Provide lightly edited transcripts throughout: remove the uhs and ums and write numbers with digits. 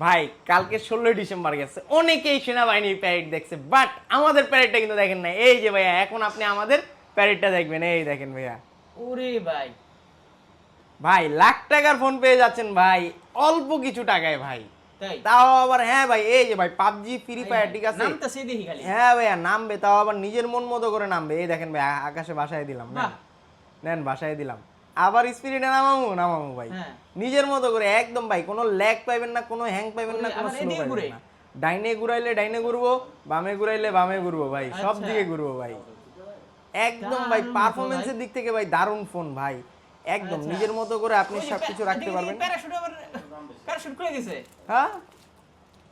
ভাই কালকে 16 ডিসেম্বর গেছে, অনেকেই সেনাবাহিনীর প্যারেড দেখছে, বাট আমাদের প্যারেডটা কিন্তু দেখেন না। এই যে ভাইয়া, এখন আপনি আমাদের প্যারেডটা দেখবেন, এই দেখেন ভাইয়া। ওরে ভাই, ভাই লাখ টাকার ফোন পেয়ে যাচ্ছেন ভাই অল্প কিছু টাকায় ভাই। তাই তাও আবার হ্যাঁ ভাই, এই যে ভাই পাবজি ফ্রি ফায়ার, ঠিক আছে নামটা সেই দেখি খালি। হ্যাঁ ভাইয়া নামবে, তাও আবার নিজের মন মতো করে নামবে। এই দেখেন ভাই, আকাশে বাসায় দিলাম, বাহ। নেন বাসায় দিলাম। আবার স্পিরিটে নামামু ভাই হ্যাঁ। নিজের মতো করে একদম ভাই, কোনো ল্যাগ পাইবেন না, কোনো হ্যাং পাইবেন না, কোনো আবার স্লো এদিকে ঘুরে? পাইবেন না। ডাইনে ঘুরাইলে ডাইনে ঘুরবো, বামে ঘুরাইলে বামে ঘুরবো ভাই, সব আচ্ছা। দিকে ঘুরবো ভাই। একদম ভাই দারুণ তো পারফরমেন্সের ভাই। দিক থেকে ভাই দারুণ ফোন ভাই, একদম আচ্ছা। নিজের মতো করে আপনি ওই যে সবকিছু রাখতে পারবেন। প্যারাশুট আবার প্যারাশুট খুলে গেছে। হ্যাঁ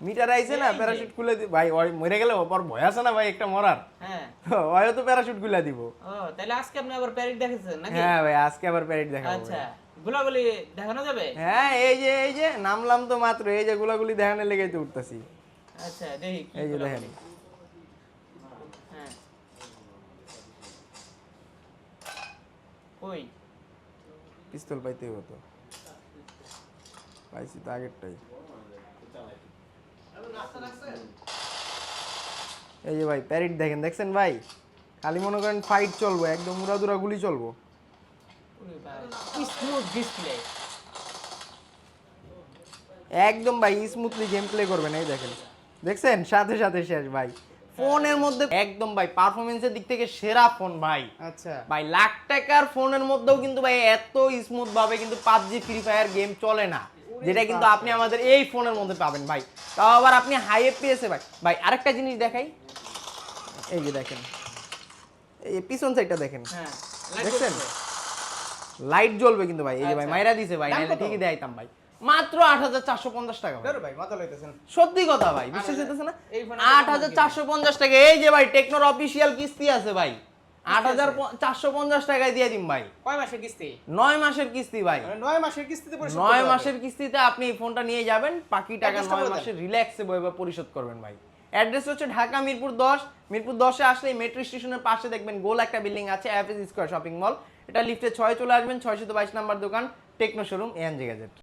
মিটার আইছে না, এই যে। প্যারাশুট খুলে ভাই, ওই মরে গেলে ওপর ভয় আছে না ভাই একটা মরার, হ্যাঁ। ওয়ও তো প্যারাশুট খুলে দিব। ও তাহলে আজকে আপনি আবার প্যারেড দেখেছেন নাকি? হ্যাঁ ভাই আজকে আবার প্যারেড দেখাবো আচ্ছা, ভাই। গোলাগুলি দেখানো যাবে? হ্যাঁ এই যে নামলাম তো মাত্র, এই যে গুলাগুলি দেখানোর লেগেই তো উঠতেছি। আচ্ছা দেখি কি এই যে দেখেন, গোলাগুলি। হ্যাঁ। কই? পিস্তল পাইতেই হতো, পাইছি তো আগেরটাই। এই যে ভাই প্যারেড দেখেন, দেখছেন ভাই, খালি মনে করেন ফাইট চলবো, একদম উড়াদুরা গুলি চলবো। ওরে ভাই, স্মুথ ডিসপ্লে। একদম ভাই স্মুথলি গেম প্লে করবেন, এই দেখেন দেখছেন, সাথে সাথে শেষ ভাই। ফোনের মধ্যে একদম ভাই পারফরমেন্সের দিক থেকে সেরা ফোন ভাই। আচ্ছা ভাই লাখ টাকার ফোনের মধ্যেও কিন্তু ভাই এত স্মুথ ভাবে কিন্তু পাবজি ফ্রি ফায়ার গেম চলে না, যেটা কিন্তু আপনি আমাদের এই ফোনের মধ্যে পাবেন ভাই। তাও আবার আপনি হাই এফপিএসে ভাই। ভাই আরেকটা জিনিস দেখাই, এই যে দেখেন, এই পিছন সাইডটা দেখেন, হ্যাঁ। দেখছেন লাইট জ্বলবে কিন্তু ভাই। এই যে ভাই আচ্ছা। মাইরা দিছে ভাই, দাম নাইলে কত? ঠিকই দেখাইতাম ভাই। মাত্র 8450 টাকা ভাই। বেরো ভাই মাথা লইতেছেন। সত্যি কথা ভাই, বিশ্বাস হইতেছে না? এই ফোনে 8450 টাকা। এই যে ভাই টেকনোর অফিসিয়াল কিস্তি আছে ভাই, 8450 টাকায় দিয়ে দিন ভাই, কয় মাসের কিস্তি? 9 মাসের কিস্তি ভাই। মানে 9 মাসের কিস্তিতে পরিশোধ 9 করতে হবে। মাসের কিস্তিতে আপনি এই ফোনটা নিয়ে যাবেন, বাকি টাকা অ্যাড্রেসটা 9 বলে দেন। মাসে রিল্যাক্সে বইবা পরিশোধ করবেন ভাই। অ্যাড্রেস হচ্ছে ঢাকা মিরপুর 10। মিরপুর 10-এ আসলে মেট্রো স্টেশনের পাশে দেখবেন গোল একটা বিল্ডিং আছে, এফএস স্কয়ার শপিং মল। এটা লিফটে 6 চলে আসবেন, 622 নাম্বার দোকান, টেকনো শোরুম, এএনজে গ্যাজেট।